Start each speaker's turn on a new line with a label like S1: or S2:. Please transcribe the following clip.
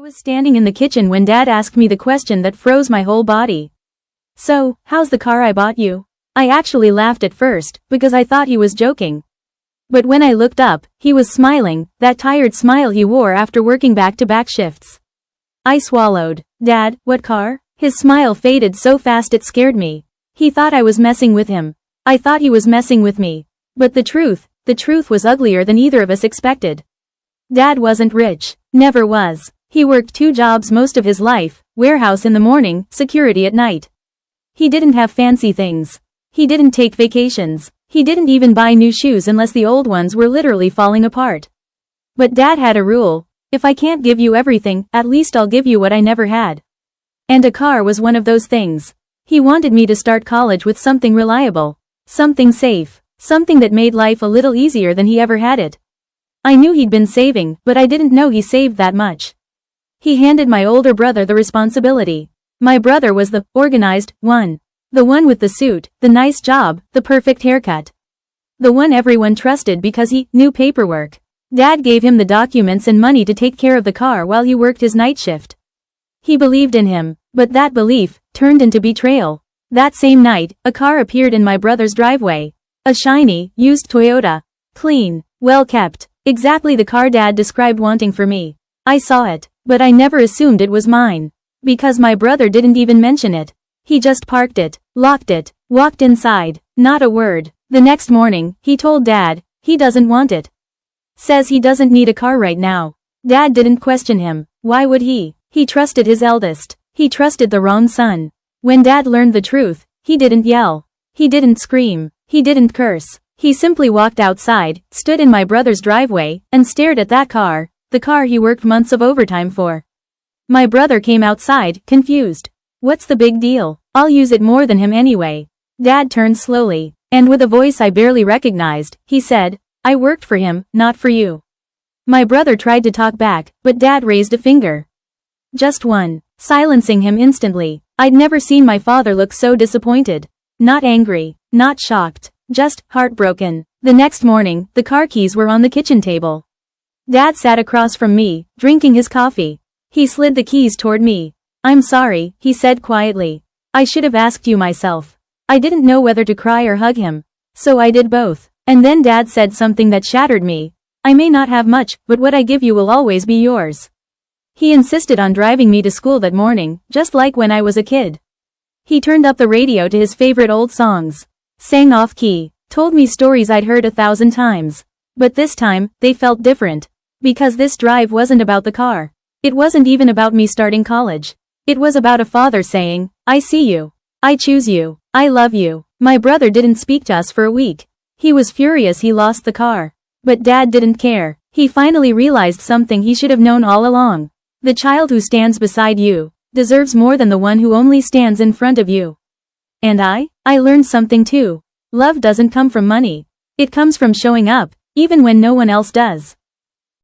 S1: was standing in the kitchen when Dad asked me the question that froze my whole body. "So, how's the car I bought you?" I actually laughed at first, because I thought he was joking. But when I looked up, he was smiling, that tired smile he wore after working back-to-back shifts. I swallowed. "Dad, what car?" His smile faded so fast it scared me. He thought I was messing with him. I thought he was messing with me. But the truth was uglier than either of us expected. Dad wasn't rich. Never was. He worked 2 jobs most of his life, warehouse in the morning, security at night. He didn't have fancy things. He didn't take vacations. He didn't even buy new shoes unless the old ones were literally falling apart. But Dad had a rule: if I can't give you everything, at least I'll give you what I never had. And a car was one of those things. He wanted me to start college with something reliable. Something safe. Something that made life a little easier than he ever had it. I knew he'd been saving, but I didn't know he saved that much. He handed my older brother the responsibility. My brother was the organized one. The one with the suit, the nice job, the perfect haircut. The one everyone trusted because he knew paperwork. Dad gave him the documents and money to take care of the car while he worked his night shift. He believed in him, but that belief turned into betrayal. That same night, a car appeared in my brother's driveway. A shiny, used Toyota. Clean, well kept. Exactly the car Dad described wanting for me. I saw it, but I never assumed it was mine. Because my brother didn't even mention it. He just parked it, locked it, walked inside, not a word. The next morning, he told Dad, he doesn't want it. Says he doesn't need a car right now. Dad didn't question him. Why would he? He trusted his eldest. He trusted the wrong son. When Dad learned the truth, he didn't yell. He didn't scream. He didn't curse. He simply walked outside, stood in my brother's driveway, and stared at that car, the car he worked months of overtime for. My brother came outside, confused. What's the big deal? I'll use it more than him anyway. Dad turned slowly, and with a voice I barely recognized, he said, "I worked for him, not for you." My brother tried to talk back, but Dad raised a finger. Just one, silencing him instantly. I'd never seen my father look so disappointed. Not angry, not shocked, just heartbroken. The next morning, the car keys were on the kitchen table. Dad sat across from me, drinking his coffee. He slid the keys toward me. "I'm sorry," he said quietly. "I should have asked you myself." I didn't know whether to cry or hug him. So I did both. And then Dad said something that shattered me. "I may not have much, but what I give you will always be yours." He insisted on driving me to school that morning, just like when I was a kid. He turned up the radio to his favorite old songs. Sang off key. Told me stories I'd heard 1,000 times. But this time, they felt different. Because this drive wasn't about the car. It wasn't even about me starting college. It was about a father saying, "I see you. I choose you. I love you." My brother didn't speak to us for a week. He was furious he lost the car. But Dad didn't care. He finally realized something he should have known all along. The child who stands beside you deserves more than the one who only stands in front of you. And I learned something too. Love doesn't come from money. It comes from showing up, even when no one else does.